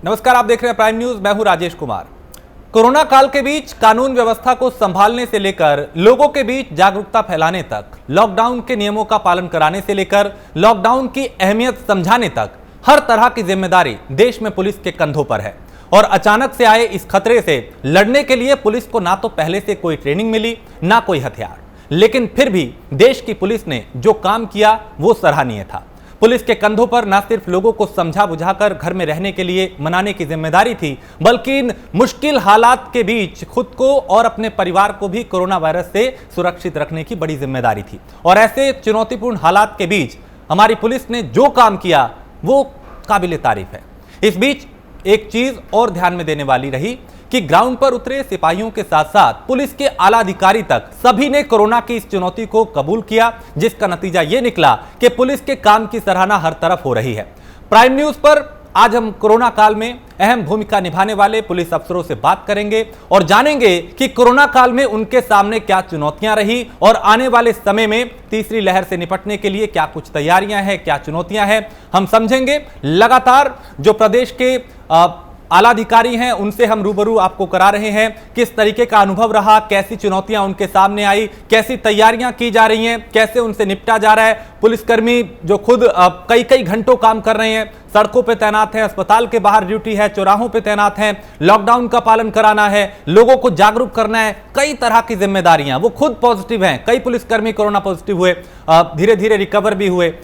नमस्कार, आप देख रहे हैं प्राइम न्यूज। मैं हूं राजेश कुमार। कोरोना काल के बीच कानून व्यवस्था को संभालने से लेकर लोगों के बीच जागरूकता फैलाने तक, लॉकडाउन के नियमों का पालन कराने से लेकर लॉकडाउन की अहमियत समझाने तक हर तरह की जिम्मेदारी देश में पुलिस के कंधों पर है। और अचानक से आए इस खतरे से लड़ने के लिए पुलिस को ना तो पहले से कोई ट्रेनिंग मिली, ना कोई हथियार, लेकिन फिर भी देश की पुलिस ने जो काम किया वो सराहनीय था। पुलिस के कंधों पर न सिर्फ लोगों को समझा बुझाकर घर में रहने के लिए मनाने की जिम्मेदारी थी, बल्कि इन मुश्किल हालात के बीच खुद को और अपने परिवार को भी कोरोना वायरस से सुरक्षित रखने की बड़ी जिम्मेदारी थी। और ऐसे चुनौतीपूर्ण हालात के बीच हमारी पुलिस ने जो काम किया वो काबिले तारीफ है। इस बीच एक चीज और ध्यान में देने वाली रही कि ग्राउंड पर उतरे सिपाहियों के साथ साथ पुलिस के आला अधिकारी तक सभी ने कोरोना की इस चुनौती को कबूल किया, जिसका नतीजा यह निकला कि पुलिस के काम की सराहना हर तरफ हो रही है। प्राइम न्यूज पर आज हम कोरोना काल में अहम भूमिका निभाने वाले पुलिस अफसरों से बात करेंगे और जानेंगे कि कोरोना काल में उनके सामने क्या चुनौतियां रही और आने वाले समय में तीसरी लहर से निपटने के लिए क्या कुछ तैयारियां हैं, क्या चुनौतियां हैं, हम समझेंगे। लगातार जो प्रदेश के आला अधिकारी हैं उनसे हम रूबरू आपको करा रहे हैं, किस तरीके का अनुभव रहा, कैसी चुनौतियां उनके सामने आई, कैसी तैयारियां की जा रही हैं, कैसे उनसे निपटा जा रहा है। पुलिसकर्मी जो खुद कई कई घंटों काम कर रहे हैं, सड़कों पे तैनात हैं, अस्पताल के बाहर ड्यूटी है, चौराहों पे तैनात हैं, लॉकडाउन का पालन कराना है, लोगों को जागरूक करना है, कई तरह की जिम्मेदारियां। वो खुद पॉजिटिव हैं, कई पुलिसकर्मी कोरोना पॉजिटिव हुए, धीरे धीरे रिकवर भी हुए।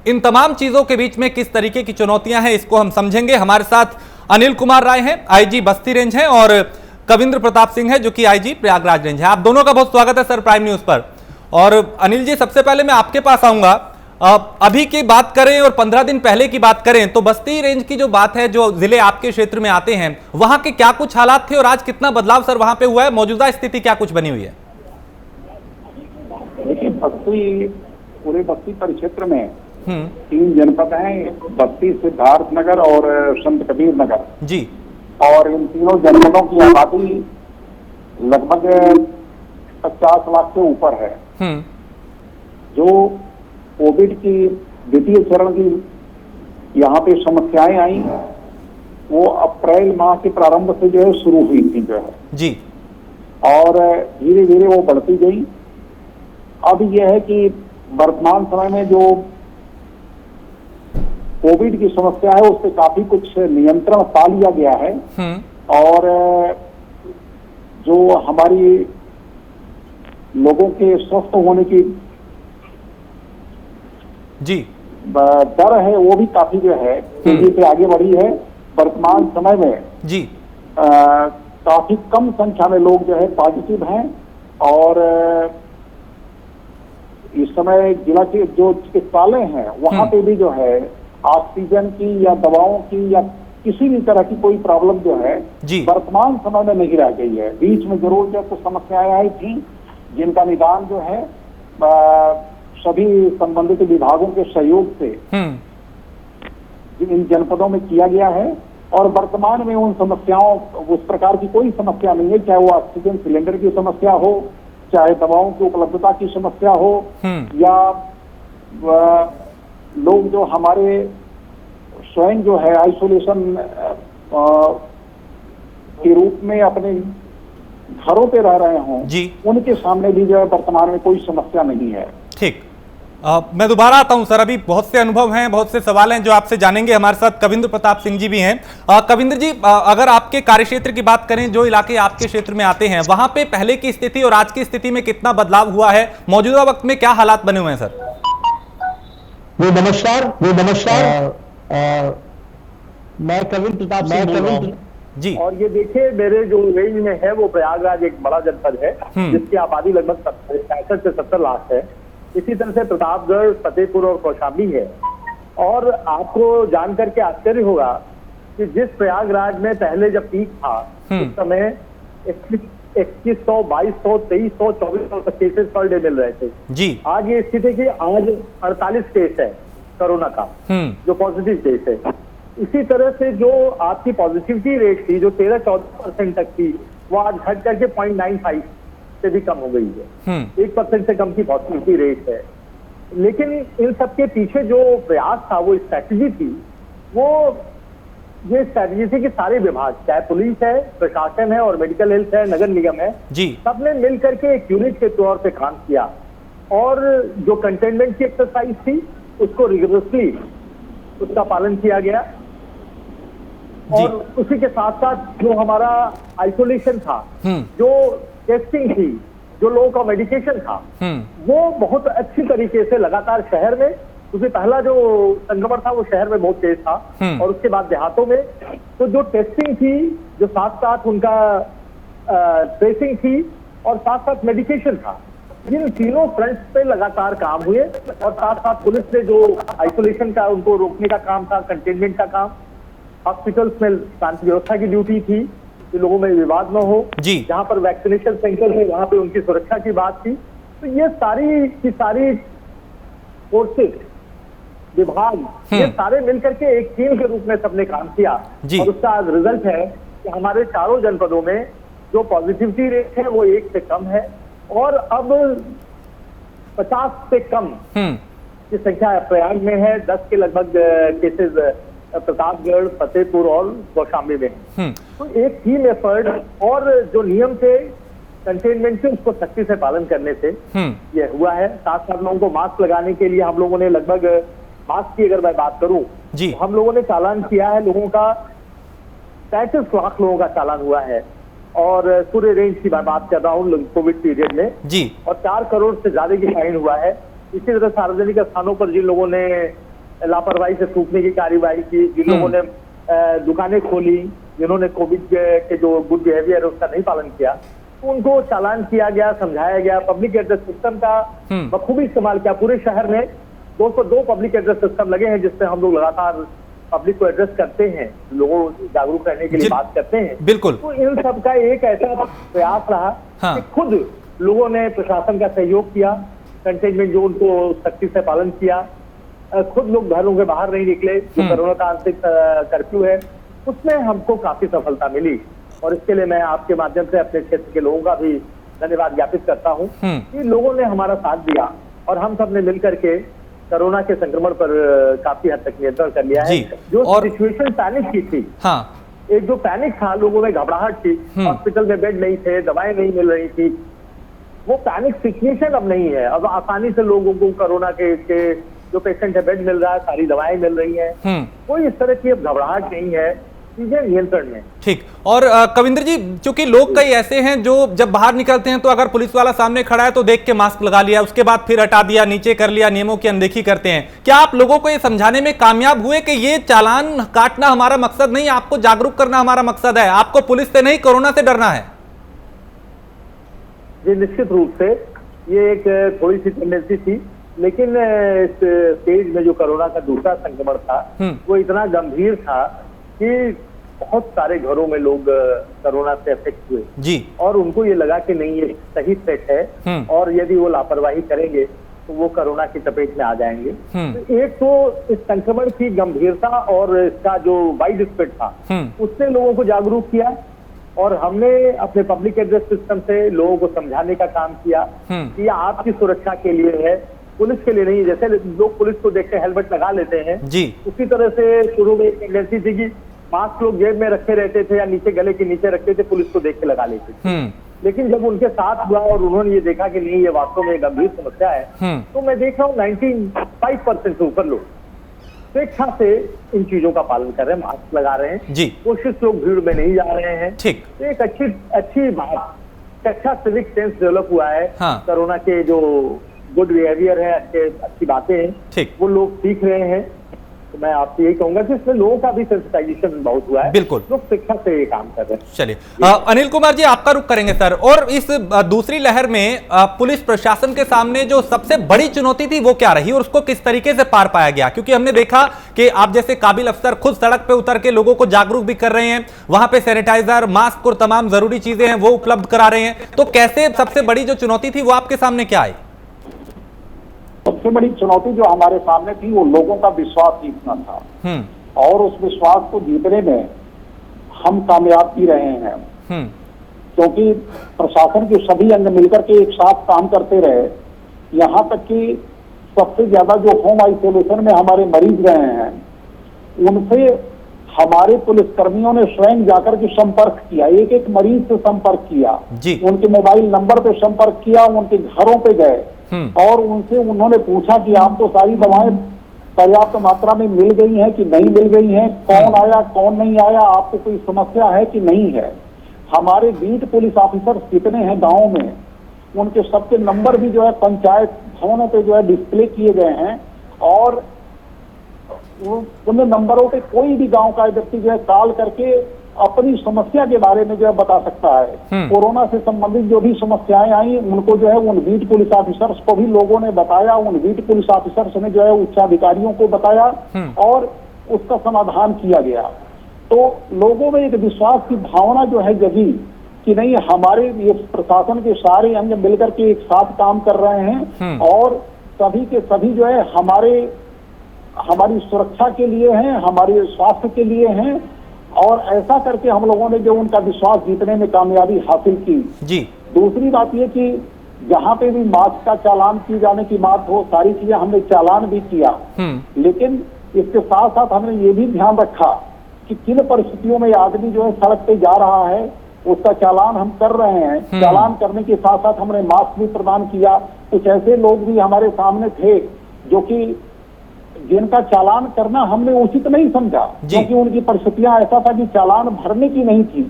इन तमाम चीजों के बीच में किस तरीके की चुनौतियां हैं, इसको हम समझेंगे। हमारे साथ अनिल कुमार राय हैं, आईजी बस्ती रेंज हैं, और कविंद्र प्रताप सिंह है जो कि आईजी प्रयागराज रेंज है। आप दोनों का बहुत स्वागत है सर प्राइम न्यूज पर। और अनिल जी, सबसे पहले मैं आपके पास आऊंगा। अभी की बात करें और 15 दिन पहले की बात करें तो बस्ती रेंज की जो बात है, जो जिले आपके क्षेत्र में आते हैं, वहां के क्या कुछ हालात थे और आज कितना बदलाव सर वहां पे हुआ है? मौजूदा स्थिति क्या कुछ बनी हुई है? देखिए, पूरे बस्ती परिक्षेत्र में 3 जनपद हैं, बस्ती, सिद्धार्थनगर और संत कबीर नगर जी। और इन तीनों जनपदों की आबादी लगभग 50 लाख से ऊपर है। जो कोविड की द्वितीय चरण की यहाँ पे समस्याएं आई, वो अप्रैल माह के प्रारंभ से जो है शुरू हुई थी जो है जी, और धीरे धीरे वो बढ़ती गई। अब यह है कि वर्तमान समय में जो कोविड की समस्या है उस पर काफी कुछ नियंत्रण पा लिया गया है। और जो हमारी लोगों के स्वस्थ होने की जी दर है वो भी काफी जो है तेजी से आगे बढ़ी है। वर्तमान समय में जी काफी कम संख्या में लोग जो है पॉजिटिव हैं। और इस समय जिला के जो चिकित्सालय हैं वहां पे भी जो है ऑक्सीजन की या दवाओं की या किसी भी तरह की कोई प्रॉब्लम जो है वर्तमान समय में नहीं रह गई है। बीच में जरूर जो कुछ समस्याएं आई थी जिनका निदान जो है सभी संबंधित विभागों के सहयोग से इन जनपदों में किया गया है। और वर्तमान में उन समस्याओं, उस प्रकार की कोई समस्या नहीं है, चाहे वो ऑक्सीजन सिलेंडर की समस्या हो, चाहे दवाओं की उपलब्धता की समस्या हो, या लोग जो हमारे स्वयं जो है आइसोलेशन के रूप में अपने घरों पे रह रहे हों जी, उनके सामने भी जो है वर्तमान में कोई समस्या नहीं है। ठीक, मैं दोबारा आता हूं सर। अभी बहुत से अनुभव हैं, बहुत से सवाल हैं जो आपसे जानेंगे। हमारे साथ कविंद्र प्रताप सिंह जी भी हैं। कविंद्र जी, अगर आपके कार्यक्षेत्र की बात करें, जो इलाके आपके क्षेत्र में आते हैं, वहां पे पहले की स्थिति और आज की स्थिति में कितना बदलाव हुआ है? मौजूदा वक्त में क्या हालात बने हुए हैं सर? नमस्कार। मैं कविंद्र प्रताप सिंह बोल रहा हूं जी। और ये देखिए, मेरे जो रेंज में है वो प्रयागराज एक बड़ा जनपद है जिसकी आबादी लगभग 65 से 70 लाख है। इसी तरह से प्रतापगढ़, फतेहपुर और कौशाम्बी है। और आपको जानकर के आश्चर्य होगा कि जिस प्रयागराज में पहले जब पीक था उस समय 2100, 2200, 2300, 2400 तक केसेस पर डे मिल रहे थे जी। आज ये स्थिति की आज 48 केस है कोरोना का जो पॉजिटिव केस है। इसी तरह से जो आपकी पॉजिटिविटी रेट थी जो 13-14% तक थी, वो आज घट करके 0.95 से भी कम हो गई है। 1% से कम की पॉजिटिविटी रेट है। लेकिन इन सबके पीछे जो प्रयास था, वो स्ट्रैटेजी थी, वो ये स्ट्रैटेजी थी कि सारे विभाग, चाहे पुलिस है, प्रशासन है और मेडिकल हेल्थ है, नगर निगम है जी, सबने मिल करके एक यूनिट के तौर पे काम किया और जो कंटेनमेंट की एक्सरसाइज थी उसको रिगरसली उसका पालन किया गया। और उसी के साथ साथ जो हमारा आइसोलेशन था, जो टेस्टिंग थी, जो लोगों का मेडिकेशन था, वो बहुत अच्छी तरीके से लगातार शहर में, क्योंकि पहला जो संक्रमण था वो शहर में बहुत तेज था और उसके बाद देहातों में, तो जो टेस्टिंग थी, जो साथ साथ उनका ट्रेसिंग थी और साथ साथ मेडिकेशन था, इन तीनों फ्रंट पे लगातार काम हुए और साथ साथ पुलिस ने जो आइसोलेशन का उनको रोकने का काम था, कंटेनमेंट का काम, हॉस्पिटल्स में शांति व्यवस्था की ड्यूटी थी कि लोगों में विवाद न हो, जहां पर वैक्सीनेशन सेंटर है वहां पे उनकी सुरक्षा की बात थी। तो ये सारी की सारी फोर्सेस, विभाग, ये सारे मिलकर के एक टीम के रूप में सबने काम किया और उसका आज रिजल्ट है कि हमारे चारों जनपदों में जो पॉजिटिविटी रेट है वो 1 से कम है और अब 50 से कम की संख्या प्रयाग में है, 10 के लगभग केसेस प्रतापगढ़, फतेहपुर और कौशाम्बी में। तो एक टीम एफर्ट और जो नियम थे कंटेनमेंट के उसको सख्ती से पालन करने से ये हुआ है। साथ साथ लोगों को मास्क लगाने के लिए हम लोगों ने लगभग, मास्क की अगर मैं बात करूं तो हम लोगों ने चालान किया है लोगों का, 35 लाख लोगों का चालान हुआ है और पूरे रेंज की मैं बात कर रहा हूँ कोविड पीरियड में जी, और 4 करोड़ से ज्यादा की फाइन हुआ है। इसी तरह सार्वजनिक स्थानों पर जिन लोगों ने लापरवाही से थूकने की कार्रवाई की, जिन लोगों ने दुकानें खोली, जिन्होंने कोविड के जो गुड बिहेवियर है उसका नहीं पालन किया, तो उनको चालान किया गया, समझाया गया। पब्लिक एड्रेस सिस्टम का बखूबी इस्तेमाल किया। पूरे शहर में 202 पब्लिक एड्रेस सिस्टम लगे हैं जिससे हम लोग लगातार पब्लिक को एड्रेस करते हैं, लोगों को जागरूक करने के लिए बात करते हैं। बिल्कुल। तो इन सब का एक ऐसा प्रयास रहा कि खुद लोगों ने प्रशासन का सहयोग किया, कंटेनमेंट जोन को सख्ती से पालन किया, खुद लोग घरों के बाहर नहीं निकले, जो कोरोना का आंतरिक कर्फ्यू है उसमें हमको काफी सफलता मिली और इसके लिए मैं आपके माध्यम से अपने क्षेत्र के लोगों का भी धन्यवाद ज्ञापित करता हूँ कि लोगों ने हमारा साथ दिया और हम सब ने मिलकर के कोरोना के संक्रमण पर काफी हद तक नियंत्रण कर लिया है। जो सिचुएशन पैनिक की थी, एक जो पैनिक था, लोगों में घबराहट थी, हॉस्पिटल में बेड नहीं थे, दवाएं नहीं मिल रही थी, वो पैनिक सिचुएशन अब नहीं है। अब आसानी से लोगों को कोरोना के जो पेशेंट है बेड मिल रहा है, सारी दवाएं मिल रही हैं, कोई इस तरह की अब घबराहट नहीं है, चीजें नियंत्रण में। ठीक। और कविंद्र जी, चूंकि लोग कई ऐसे हैं जो जब बाहर निकलते हैं तो अगर पुलिस वाला सामने खड़ा है तो देख के मास्क लगा लिया, उसके बाद फिर हटा दिया, नीचे कर लिया, नियमों की अनदेखी करते हैं। क्या आप लोगों को ये समझाने में कामयाब हुए कि ये चालान काटना हमारा मकसद नहीं, आपको जागरूक करना हमारा मकसद है, आपको पुलिस से नहीं कोरोना से डरना है? जी निश्चित रूप से ये एक थोड़ी सी टेंडेंसी थी, लेकिन इस स्टेज में जो कोरोना का दूसरा संक्रमण था वो इतना गंभीर था कि बहुत सारे घरों में लोग कोरोना से अफेक्ट हुए जी, और उनको ये लगा कि नहीं ये सही थ्रेट है और यदि वो लापरवाही करेंगे तो वो कोरोना की चपेट में आ जाएंगे। तो एक तो इस संक्रमण की गंभीरता और इसका जो वाइड स्प्रेड था उसने लोगों को जागरूक किया और हमने अपने पब्लिक एड्रेस सिस्टम से लोगों को समझाने का काम किया कि आपकी सुरक्षा के लिए है, पुलिस के लिए नहीं। जैसे लोग पुलिस को देख के हेलमेट लगा लेते हैं जी, उसी तरह से शुरू में एक टेंडेंसी थी कि मास्क लोग जेब में रखे रहते थे या नीचे गले के नीचे रखते थे, पुलिस को देख के लगा लेते थे। लेकिन जब उनके साथ हुआ और उन्होंने ये देखा कि नहीं ये वास्तव में गंभीर समस्या है, तो मैं देख रहा हूँ 95% से ऊपर लोग स्वेच्छा से इन चीजों का पालन कर रहे हैं, मास्क लगा रहे हैं जी, कोशिश लोग भीड़ में नहीं जा रहे हैं। ठीक, एक अच्छी बात, अच्छा सिविक सेंस डेवलप हुआ है। कोरोना के जो गुड बिहेवियर है, अच्छी बातें हैं, ठीक, वो लोग सीख रहे हैं। तो मैं आपसे यही कहूंगा कि इसमें लोगों का भी सेंसिटाइजेशन बहुत हुआ है, बिल्कुल, लोग शिक्षा से ये काम कर रहे हैं। चलिए अनिल कुमार जी, आपका रुख करेंगे सर। और इस दूसरी लहर में पुलिस प्रशासन के सामने जो सबसे बड़ी चुनौती थी वो क्या रही और उसको किस तरीके से पार पाया गया? क्योंकि हमने देखा कि आप जैसे काबिल अफसर खुद सड़क पे उतर के लोगों को जागरूक भी कर रहे हैं, वहां पे सैनिटाइजर, मास्क और तमाम जरूरी चीजें हैं वो उपलब्ध करा रहे हैं, तो कैसे सबसे बड़ी जो चुनौती थी वो आपके सामने क्या आई? सबसे बड़ी चुनौती जो हमारे सामने थी वो लोगों का विश्वास जीतना था और उस विश्वास को जीतने में हम कामयाब भी रहे हैं, क्योंकि प्रशासन के सभी अंग मिलकर के एक साथ काम करते रहे। यहाँ तक कि सबसे ज्यादा जो होम आइसोलेशन में हमारे मरीज रहे हैं उनसे हमारे पुलिसकर्मियों ने स्वयं जाकर के संपर्क किया, एक एक मरीज से संपर्क किया जी। उनके मोबाइल नंबर पे संपर्क किया, उनके घरों पे गए और उनसे उन्होंने पूछा कि आपको सारी दवाएं पर्याप्त मात्रा में मिल गई हैं कि नहीं मिल गई हैं, कौन आया कौन नहीं आया, आपको कोई समस्या है कि नहीं है। हमारे बीट पुलिस ऑफिसर कितने हैं गांव में, उनके सबके नंबर भी जो है पंचायत भवनों पे जो है डिस्प्ले किए गए हैं और उन नंबरों पे कोई भी गांव का व्यक्ति जो है कॉल करके अपनी समस्या के बारे में जो है बता सकता है। कोरोना से संबंधित जो भी समस्याएं आई उनको जो है उन बीट पुलिस ऑफिसर्स को भी लोगों ने बताया, उन बीट पुलिस ऑफिसर्स ने जो है उच्चाधिकारियों को बताया और उसका समाधान किया गया। तो लोगों में एक विश्वास की भावना जो है जगी कि नहीं, हमारे ये प्रशासन के सारे अंग मिलकर के एक साथ काम कर रहे हैं और सभी के सभी जो है हमारी सुरक्षा के लिए हैं, हमारे स्वास्थ्य के लिए हैं और ऐसा करके हम लोगों ने जो उनका विश्वास जीतने में कामयाबी हासिल की जी। दूसरी बात ये कि जहां पे भी मास्क का चालान किए जाने की बात हो, सारी चीजें हमने चालान भी किया, लेकिन इसके साथ साथ हमने ये भी ध्यान रखा कि किन परिस्थितियों में आदमी जो है सड़क पे जा रहा है उसका चालान हम कर रहे हैं। चालान करने के साथ साथ हमने मास्क भी प्रदान किया। कुछ ऐसे लोग भी हमारे सामने थे जो कि जिनका चालान करना हमने उचित नहीं समझा क्योंकि उनकी परिस्थितियां ऐसा था कि चालान भरने की नहीं थी।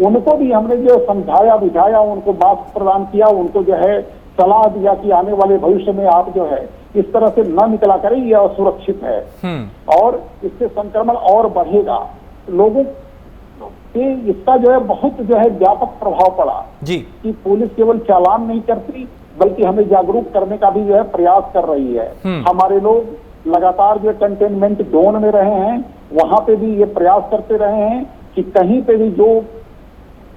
उनको भी हमने जो समझाया बुझाया, उनको मास्क प्रदान किया, उनको जो है सलाह दिया कि आने वाले भविष्य में आप जो है इस तरह से न निकला करें, यह असुरक्षित है और इससे संक्रमण और बढ़ेगा। लोगों के इसका जो है बहुत जो है व्यापक प्रभाव पड़ा जी कि पुलिस केवल चालान नहीं करती बल्कि हमें जागरूक करने का भी जो है प्रयास कर रही है। हमारे लोग लगातार जो कंटेनमेंट जोन में रहे हैं, वहां पे भी ये प्रयास करते रहे हैं कि कहीं पे भी जो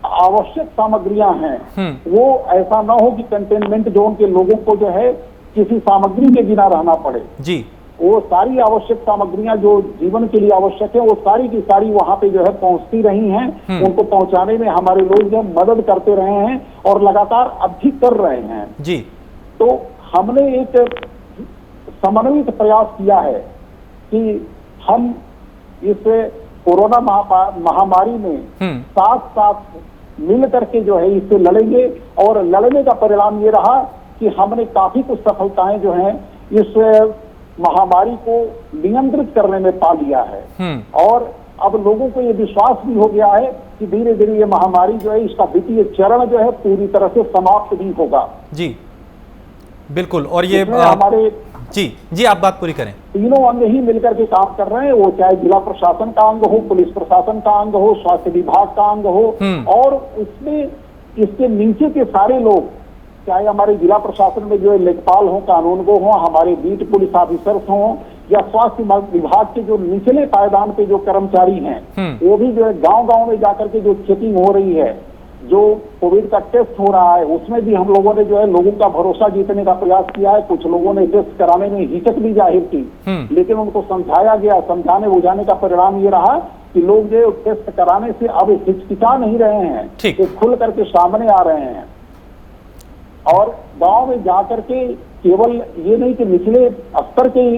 आवश्यक सामग्रियां हैं वो ऐसा ना हो कि कंटेनमेंट जोन के लोगों को जो है किसी सामग्री के बिना रहना पड़े जी। वो सारी आवश्यक सामग्रियां जो जीवन के लिए आवश्यक है वो सारी की सारी वहां पे जो है पहुंचती रही हैं। उनको पहुंचाने में हमारे लोग जो मदद करते रहे हैं और लगातार अब भी कर रहे हैं जी। तो हमने एक समन्वित प्रयास किया है कि हम इस कोरोना महामारी में साथ साथ मिल करके जो है इससे लड़ेंगे और लड़ने का परिणाम ये रहा कि हमने काफी कुछ सफलताएं जो हैं इस महामारी को नियंत्रित करने में पा लिया है और अब लोगों को ये विश्वास भी हो गया है कि धीरे धीरे ये महामारी जो है इसका द्वितीय चरण जो है पूरी तरह से समाप्त भी होगा। जी बिल्कुल। और ये हमारे जी आप बात पूरी करें। तीनों अंग ही मिलकर के काम कर रहे हैं, वो चाहे जिला प्रशासन का अंग हो, पुलिस प्रशासन का अंग हो, स्वास्थ्य विभाग का अंग हो और उसमें इसके नीचे के सारे लोग, चाहे हमारे जिला प्रशासन में जो लेखपाल हो, कानूनगो हो, हमारे बीट पुलिस ऑफिसर्स हों या स्वास्थ्य विभाग के जो निचले पायदान पे जो कर्मचारी हैं वो भी जो है गांव-गांव में जाकर के जो चेकिंग हो रही है, जो कोविड का टेस्ट हो रहा है उसमें भी हम लोगों ने जो है लोगों का भरोसा जीतने का प्रयास किया है। कुछ लोगों ने टेस्ट कराने में हिचक भी जाहिर की लेकिन उनको समझाया गया, समझाने बुझाने का परिणाम ये रहा कि लोग जो टेस्ट कराने से अब हिचकिचा नहीं रहे हैं, वो खुल करके सामने आ रहे हैं और गांव में जाकर के केवल ये नहीं कि निचले स्तर के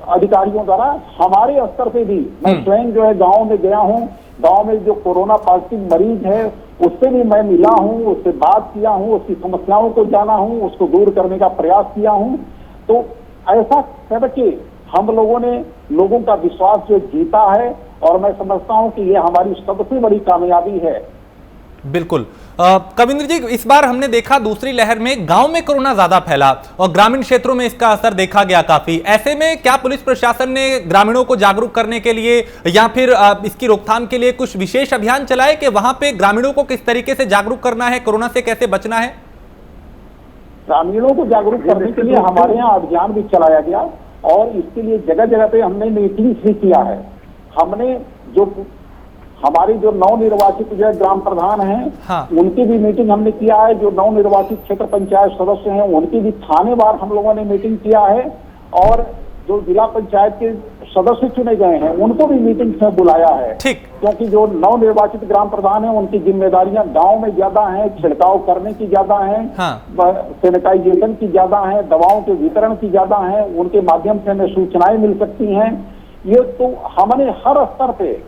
अधिकारियों द्वारा, हमारे स्तर पे भी मैं स्वयं जो है गांव में गया हूं, गांव में जो कोरोना पॉजिटिव मरीज है उससे भी मैं मिला हूं, उससे बात किया हूं, उसकी समस्याओं को जाना हूं, उसको दूर करने का प्रयास किया हूं। तो ऐसा करके हम लोगों ने लोगों का विश्वास जो जीता है और मैं समझता हूं कि ये हमारी सबसे बड़ी कामयाबी है। बिल्कुल। कविंद्र जी, इस बार हमने देखा दूसरी लहर में गांव में कोरोना ज्यादा फैला और ग्रामीण क्षेत्रों में इसका असर देखा गया काफी। ऐसे में क्या पुलिस प्रशासन ने ग्रामीणों को जागरूक करने के लिए या फिर इसकी रोकथाम के लिए कुछ विशेष अभियान चलाए कि वहां पे ग्रामीणों को किस तरीके से जागरूक करना है, कोरोना से कैसे बचना है? ग्रामीणों को जागरूक करने के लिए हमारे यहाँ अभियान भी चलाया गया और इसके लिए जगह जगह पे हमने मीटिंग भी किया है। हमने जो हमारी जो नवनिर्वाचित जो ग्राम प्रधान हैं उनकी भी मीटिंग हमने किया है, जो नवनिर्वाचित क्षेत्र पंचायत सदस्य हैं उनकी भी थानेवार हम लोगों ने मीटिंग किया है और जो जिला पंचायत के सदस्य चुने गए हैं उनको भी मीटिंग में बुलाया है। क्योंकि जो नवनिर्वाचित ग्राम प्रधान हैं उनकी जिम्मेदारियां गांव में ज्यादा हैं, छिड़काव करने की ज्यादा हैं, सैनिटाइजेशन की ज्यादा है, दवाओं के वितरण की ज्यादा है, उनके माध्यम से हमें सूचनाएं मिल सकती हैं। ये तो हमने हर स्तर पे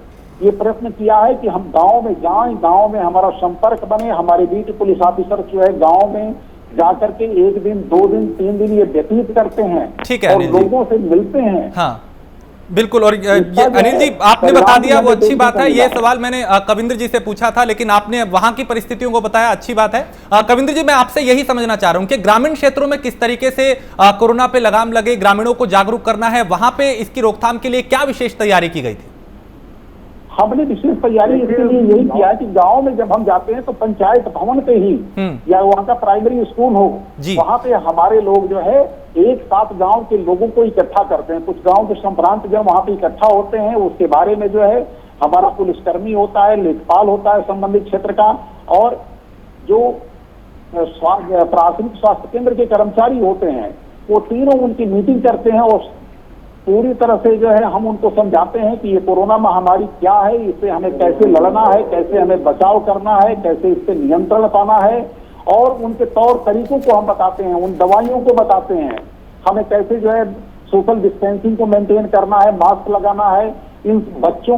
ये प्रयत्न किया है कि हम गांव में जाएं, गांव में हमारा संपर्क बने, हमारे बीट पुलिस ऑफिसर जो है गांव में जाकर के 1 दिन 2 दिन 3 दिन ये व्यतीत करते हैं। ठीक है और लोगों से मिलते हैं। हाँ बिल्कुल। और ये अनिल जी आपने बता दिया, वो अच्छी बात है। ये सवाल मैंने कविंद्र जी से पूछा था, लेकिन आपने वहां की परिस्थितियों को बताया, अच्छी बात है। कविंद्र जी मैं आपसे यही समझना चाह रहा हूं कि ग्रामीण क्षेत्रों में किस तरीके से कोरोना पे लगाम लगे, ग्रामीणों को जागरूक करना है, वहां पे इसकी रोकथाम के लिए क्या विशेष तैयारी की गई थी? हमने विशेष तैयारी इसके लिए यही किया है कि गांव में जब हम जाते हैं तो पंचायत भवन पे ही या वहाँ का प्राइमरी स्कूल हो, वहाँ पे हमारे लोग जो है एक साथ गांव के लोगों को इकट्ठा करते हैं। कुछ गांव के संप्रांत जब वहाँ पे इकट्ठा होते हैं, उसके बारे में जो है हमारा पुलिसकर्मी होता है, लेखपाल होता है संबंधित क्षेत्र का, और जो प्राथमिक स्वास्थ्य केंद्र के कर्मचारी होते हैं, वो तीनों उनकी मीटिंग करते हैं और पूरी तरह से जो है हम उनको समझाते हैं कि ये कोरोना महामारी क्या है, इससे हमें कैसे लड़ना है, कैसे हमें बचाव करना है, कैसे इस पे नियंत्रण पाना है, और उनके तौर तरीकों को हम बताते हैं, उन दवाइयों को बताते हैं, हमें कैसे जो है सोशल डिस्टेंसिंग को मेंटेन करना है, मास्क लगाना है, इन बच्चों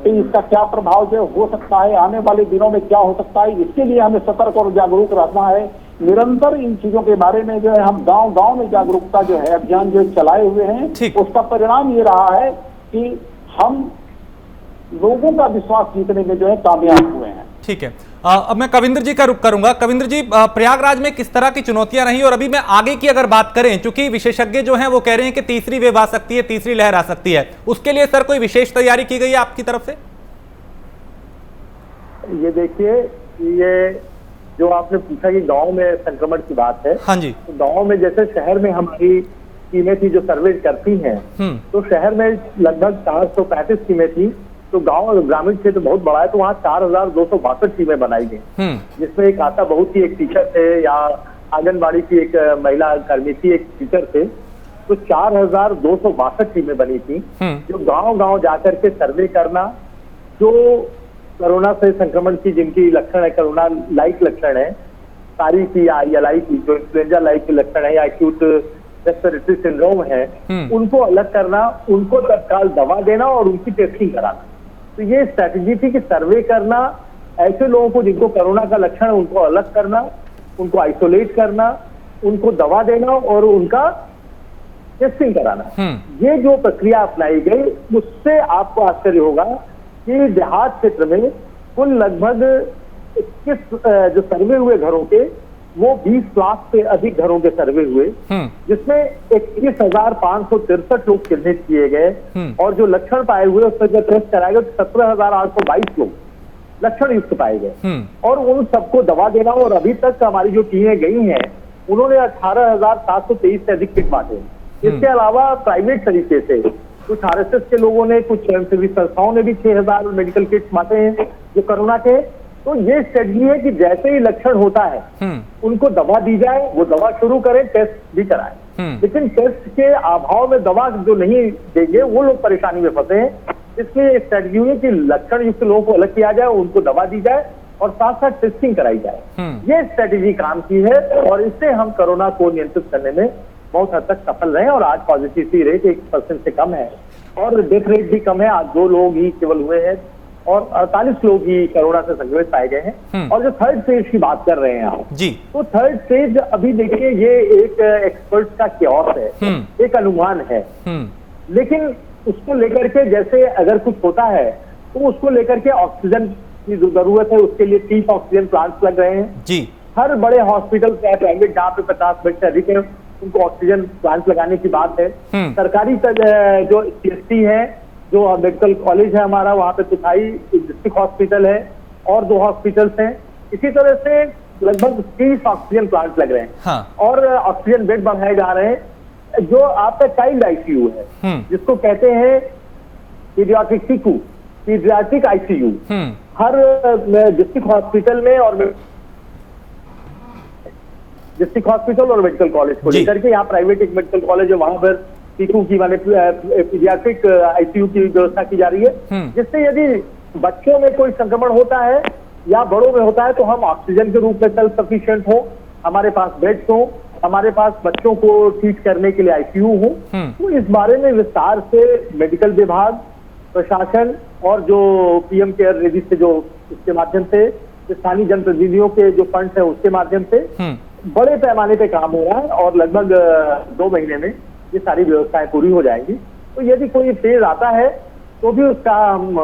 पे इसका क्या प्रभाव जो हो सकता है, आने वाले दिनों में क्या हो सकता है, इसके लिए हमें सतर्क और जागरूक रहना है। निरंतर इन चीजों के बारे में जो है हम गांव गांव में जागरूकता जो है अभियान जो चलाए हुए हैं। उसका परिणाम ये रहा है कि हम लोगों का विश्वास जीतने में जो है कामयाब हुए हैं। ठीक है, अब मैं कविंद्र जी का रुख करूंगा। कविंद्र जी, प्रयागराज में किस तरह की चुनौतियां रही, और अभी मैं आगे की अगर बात करें, चूंकि विशेषज्ञ जो हैं वो कह रहे हैं कि तीसरी वेव आ सकती है, तीसरी लहर आ सकती है, उसके लिए सर कोई विशेष तैयारी की गई है आपकी तरफ से? ये देखिए, ये जो आपने पूछा कि गांव में संक्रमण की बात है। हाँ जी। तो गांव में जैसे शहर में हमारी टीमें थी जो सर्वे करती हैं, तो शहर में लगभग 435 टीमें थी। तो गांव ग्रामीण क्षेत्र बहुत बड़ा है, तो वहाँ 4262 टीमें बनाई गई, जिसमें एक आशा बहुत ही एक टीचर थे, या आंगनबाड़ी की एक महिला कर्मी थी, एक टीचर थे। तो 4262 टीमें बनी थी जो गांव गांव जाकर के सर्वे करना, जो कोरोना से संक्रमण की जिनकी लक्षण है, कोरोना लाइक लक्षण है, सारी की या लाइक जो इन्फ्लुएंजा लाइक के लक्षण है या एक्यूट रेस्पिरेटरी सिंड्रोम है, उनको अलग करना, उनको तत्काल दवा देना और उनकी टेस्टिंग कराना। तो ये स्ट्रैटेजी थी कि सर्वे करना, ऐसे लोगों को जिनको कोरोना का लक्षण है उनको अलग करना, उनको आइसोलेट करना, उनको दवा देना और उनका टेस्टिंग कराना। ये जो प्रक्रिया अपनाई गई, उससे आपको आश्चर्य होगा कि देहात क्षेत्र में कुल लगभग 21 जो सर्वे हुए घरों के, वो 20 लाख से अधिक घरों के सर्वे हुए, जिसमें 21,563 लोग चिन्हित किए गए, और जो लक्षण पाए हुए उस पर जब टेस्ट कराए गए तो 17,822 लोग लक्षण युक्त पाए गए, और उन सबको दवा देना। और अभी तक हमारी जो टीमें गई हैं उन्होंने 18,723 से अधिक किट बांटे। इसके अलावा प्राइवेट तरीके से कुछ आरएसएस के लोगों ने, कुछ स्वयंसेवी संस्थाओं ने भी 6,000 मेडिकल किट्स बांटे हैं जो कोरोना के। तो ये स्ट्रेटजी है कि जैसे ही लक्षण होता है उनको दवा दी जाए, वो दवा शुरू करें, टेस्ट भी कराएं। लेकिन टेस्ट के अभाव में दवा जो नहीं देंगे वो लोग परेशानी में फंसे हैं। इसलिए स्ट्रेटजी है कि लक्षण युक्त लोगों को अलग किया जाए, उनको दवा दी जाए और साथ साथ टेस्टिंग कराई जाए। ये स्ट्रेटजी काम की है और इससे हम कोरोना को नियंत्रित करने में बहुत हद तक सफल रहे। और आज पॉजिटिविटी रेट 1% से कम है और डेथ रेट भी कम है। आज 2 लोग ही केवल हुए हैं और 48 लोग ही कोरोना से संक्रमित पाए गए हैं। और जो थर्ड स्टेज की बात कर रहे हैं आप जी, तो थर्ड स्टेज अभी देखिए ये एक एक्सपर्ट्स का क्योस है, एक अनुमान है, लेकिन उसको लेकर के जैसे अगर कुछ होता है तो उसको लेकर के ऑक्सीजन की जो जरूरत है उसके लिए 30 ऑक्सीजन प्लांट्स लग रहे हैं जी। हर बड़े हॉस्पिटल प्राइवेट जहाँ पे 50 बेड से अधिक है उनको ऑक्सीजन प्लांट लगाने की बात है। सरकारी जो CST है, जो मेडिकल कॉलेज है हमारा, वहाँ पे तिथाई डिस्ट्रिक्ट हॉस्पिटल है और 2 हॉस्पिटल्स हैं। इसी तरह से लगभग 30 ऑक्सीजन प्लांट लग रहे हैं और ऑक्सीजन बेड बढ़ाए जा रहे हैं। जो आपका चाइल्ड ICU है जिसको कहते हैं पीडियाट्रिक सीकू, पीडियाट्रिक ICU, हर डिस्ट्रिक्ट हॉस्पिटल में और डिस्ट्रिक्ट हॉस्पिटल और मेडिकल कॉलेज को लेकर के, यहाँ प्राइवेट एक मेडिकल कॉलेज है वहां पर सीकू की माने पीडियाट्रिक ICU की व्यवस्था की जा रही है, जिससे यदि बच्चों में कोई संक्रमण होता है या बड़ों में होता है तो हम ऑक्सीजन के रूप में सेल्फ सफिशिएंट हो, हमारे पास बेड्स हो, हमारे पास बच्चों को ट्रीट करने के लिए ICU हो। तो इस बारे में विस्तार से मेडिकल विभाग प्रशासन और जो पीएम केयर निधि से जो इसके माध्यम से स्थानीय जनप्रतिनिधियों के जो फंड है उसके माध्यम से बड़े पैमाने पे काम हो रहा है और लगभग 2 महीने में ये सारी व्यवस्थाएं पूरी हो जाएंगी। तो यदि कोई फेज आता है तो भी उसका हम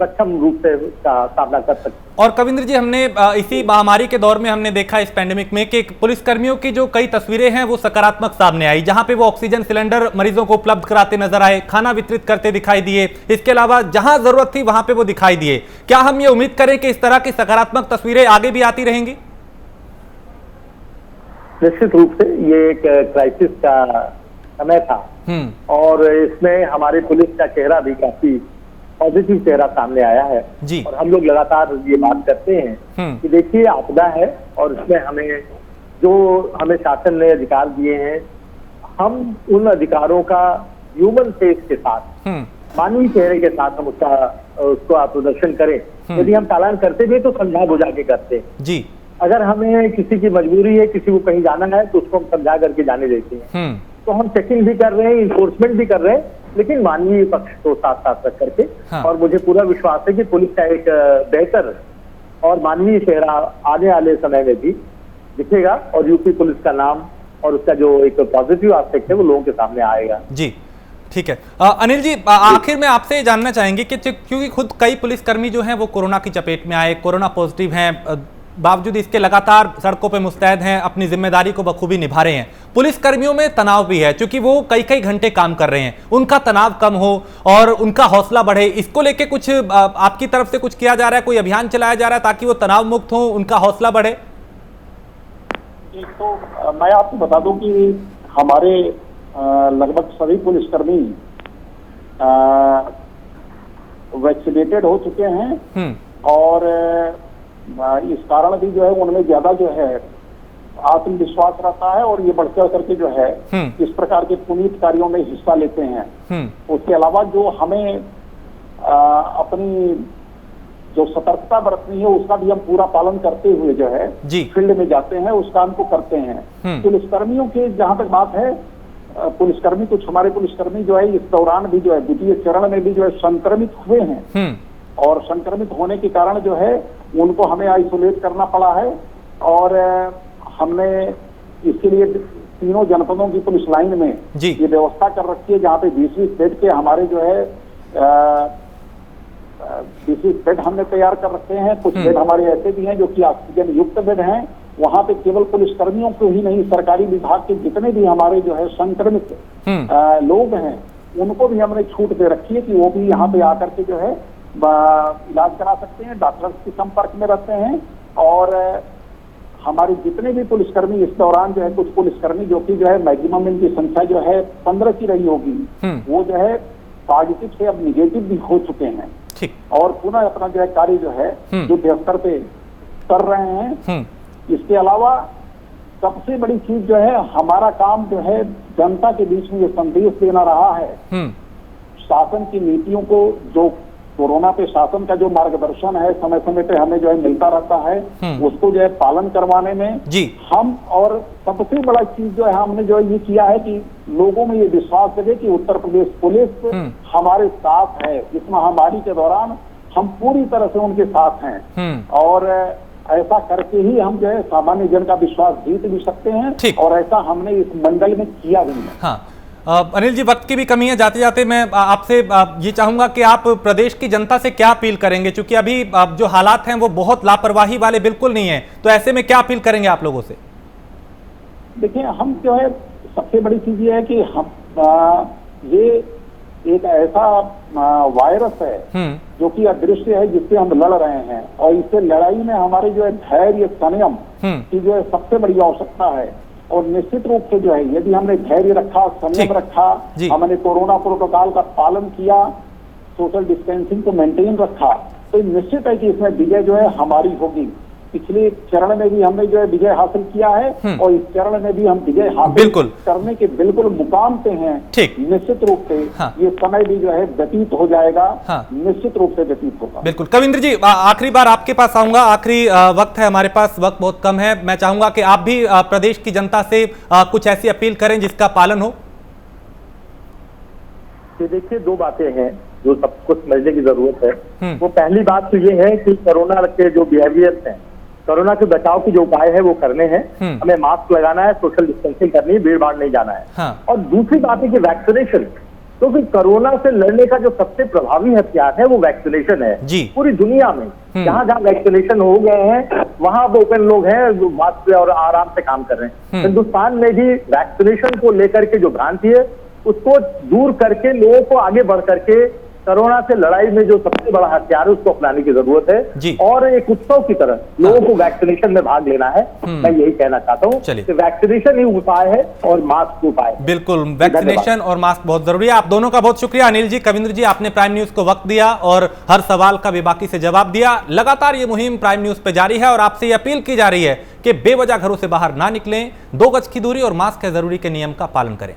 सक्षम रूप से उसका सामना कर सकते हैं। और कविंद्र जी, हमने इसी महामारी के दौर में हमने देखा इस पैंडेमिक में कि पुलिसकर्मियों की जो कई तस्वीरें हैं वो सकारात्मक सामने आई, जहां पे वो ऑक्सीजन सिलेंडर मरीजों को उपलब्ध कराते नजर आए, खाना वितरित करते दिखाई दिए, इसके अलावा जहां जरूरत थी वहां पे वो दिखाई दिए। क्या हम ये उम्मीद करें कि इस तरह की सकारात्मक तस्वीरें आगे भी आती रहेंगी? निश्चित रूप से ये एक क्राइसिस का समय था और इसमें हमारे पुलिस का चेहरा भी काफी पॉजिटिव चेहरा सामने आया है जी। और हम लोग लगातार ये बात करते हैं कि देखिए आपदा है और इसमें हमें शासन ने अधिकार दिए हैं, हम उन अधिकारों का ह्यूमन फेस के साथ, मानवीय चेहरे के साथ हम उसको प्रदर्शन करें। यदि हम चालान करते भी तो समझा बुझा के करते हैं जी। अगर हमें किसी की मजबूरी है, किसी को कहीं जाना है तो उसको हम समझा करके जाने देते हैं। तो हम चेकिंग भी कर रहे हैं, इन्फोर्समेंट भी कर रहे हैं, लेकिन मानवीय पक्ष को साथ साथ रख करके। और मुझे पूरा विश्वास है कि पुलिस का एक बेहतर और मानवीय चेहरा आने वाले समय में भी दिखेगा और यूपी पुलिस का नाम और उसका जो एक पॉजिटिव एस्पेक्ट है वो लोगों के सामने आएगा जी। ठीक है अनिल जी, आखिर में आपसे जानना चाहेंगे कि क्योंकि खुद कई पुलिसकर्मी जो हैं वो कोरोना की चपेट में आए, कोरोना पॉजिटिव हैं, बावजूद इसके लगातार सड़कों पे मुस्तैद हैं, अपनी जिम्मेदारी को बखूबी निभा रहे हैं। पुलिसकर्मियों में तनाव भी है क्योंकि वो कई कई घंटे काम कर रहे हैं, उनका तनाव कम हो और उनका हौसला बढ़े, इसको लेके कुछ आपकी तरफ से कुछ किया जा रहा है, कोई अभियान चलाया जा रहा है ताकि वो तनाव मुक्त हो, उनका हौसला बढ़े? तो मैं आपको बता दूं कि हमारे लगभग सभी पुलिसकर्मी वैक्सीनेटेड हो चुके हैं और इस कारण भी जो है उनमें ज्यादा जो है आत्मविश्वास रहता है और ये बढ़ चढ़ करके जो है इस प्रकार के पुनीत कार्यों में हिस्सा लेते हैं। उसके अलावा जो हमें अपनी जो सतर्कता बरतनी है उसका भी हम पूरा पालन करते हुए जो है फील्ड में जाते हैं, उस काम को करते हैं। पुलिसकर्मियों की जहां तक बात है, पुलिसकर्मी कुछ हमारे पुलिसकर्मी जो है इस दौरान भी जो है द्वितीय चरण में भी जो है संक्रमित हुए हैं और संक्रमित होने के कारण जो है उनको हमें आइसोलेट करना पड़ा है और हमने इसके लिए तीनों जनपदों की पुलिस लाइन में ये व्यवस्था कर रखी है जहाँ पे 20-20 बेड के हमारे जो है 20-20 बेड हमने तैयार कर रखे हैं। कुछ बेड हमारे ऐसे भी हैं जो कि ऑक्सीजन युक्त बेड हैं। वहाँ पे केवल पुलिसकर्मियों को ही नहीं, सरकारी विभाग के जितने भी हमारे जो है संक्रमित लोग हैं उनको भी हमने छूट दे रखी है कि वो भी यहाँ पे आकर के जो है इलाज करा सकते हैं, डॉक्टर्स के संपर्क में रहते हैं। और हमारे जितने भी पुलिसकर्मी इस दौरान जो है, कुछ पुलिसकर्मी जो कि जो है मैक्सिमम इनकी संख्या जो है 15 की रही होगी, वो जो है पॉजिटिव से अब निगेटिव भी हो चुके हैं और पुनः अपना जो है कार्य जो है युद्ध स्तर पे कर रहे हैं। इसके अलावा सबसे बड़ी चीज जो है हमारा काम जो है जनता के बीच में ये संदेश देना रहा है, शासन की नीतियों को, जो कोरोना पे शासन का जो मार्गदर्शन है समय समय पे हमें जो है मिलता रहता है, उसको जो है पालन करवाने में हम, और सबसे बड़ा चीज जो है हमने जो है ये किया है कि लोगों में ये विश्वास रहे कि उत्तर प्रदेश पुलिस हमारे साथ है। इस महामारी के दौरान हम पूरी तरह से उनके साथ हैं और ऐसा करके ही हम जो है सामान्य जन का विश्वास जीत भी सकते हैं और ऐसा हमने इस मंडल में किया भी है। हाँ। अनिल जी, वक्त की भी कमी है, जाते जाते मैं आपसे ये चाहूंगा कि आप प्रदेश की जनता से क्या अपील करेंगे, क्योंकि अभी जो हालात हैं वो बहुत लापरवाही वाले बिल्कुल नहीं है, तो ऐसे में क्या अपील करेंगे आप लोगों से? देखिए, हम जो है सबसे बड़ी चीज ये है कि हम ये एक ऐसा वायरस है जो कि अदृश्य है, जिससे हम लड़ रहे हैं और इससे लड़ाई में हमारे जो है धैर्य, संयम की जो है सबसे बड़ी आवश्यकता है। और निश्चित रूप से जो है यदि हमने धैर्य रखा, संयम रखा, हमने कोरोना प्रोटोकॉल का पालन किया, सोशल डिस्टेंसिंग को मेंटेन रखा, तो निश्चित है कि इसमें विजय जो है हमारी होगी। पिछले चरण में भी हमने जो है विजय हासिल किया है और इस चरण में भी हम विजय हासिल करने के बिल्कुल मुकाम पे हैं। निश्चित रूप से ये समय भी जो है व्यतीत हो जाएगा, निश्चित रूप से व्यतीत होगा। बिल्कुल। कविंद्र जी, आखिरी बार आपके पास आऊंगा, आखिरी वक्त है हमारे पास, वक्त बहुत कम है। मैं चाहूंगा कि आप भी प्रदेश की जनता से कुछ ऐसी अपील करें जिसका पालन हो। देखिए, दो बातें हैं। जो सबको समझने की जरूरत है। वो पहली बात तो ये है कि कोरोना के जो बिहेवियर्स हैं, कोरोना के बचाव के जो उपाय है वो करने हैं। हमें मास्क लगाना है, सोशल डिस्टेंसिंग करनी है, भीड़ भाड़ नहीं जाना है। हाँ। और दूसरी बात है कि वैक्सीनेशन, क्योंकि कोरोना से लड़ने का जो सबसे प्रभावी हथियार है वो वैक्सीनेशन है। जी। पूरी दुनिया में जहां जहां वैक्सीनेशन हो गए हैं वहां ओपन लोग हैं जो मास्क और आराम से काम कर रहे हैं। हिंदुस्तान में भी वैक्सीनेशन को लेकर के जो भ्रांति है उसको दूर करके लोगों को आगे बढ़ करके कोरोना से लड़ाई में जो सबसे बड़ा हथियार है उसको अपनाने की जरूरत है। और एक उत्सव की तरह लोगों को वैक्सीनेशन में भाग लेना है। मैं यही कहना चाहता हूँ कि वैक्सीनेशन ही उपाय है और मास्क उपाय है। बिल्कुल, वैक्सीनेशन और मास्क बहुत जरूरी है। आप दोनों का बहुत शुक्रिया, अनिल जी, कविंद्र जी, आपने प्राइम न्यूज को वक्त दिया और हर सवाल का बेबाकी से जवाब दिया। लगातार ये मुहिम प्राइम न्यूज पे जारी है और आपसे ये अपील की जा रही है कि बेवजह घरों से बाहर ना निकलें, 2 गज की दूरी और मास्क है जरूरी के नियम का पालन करें।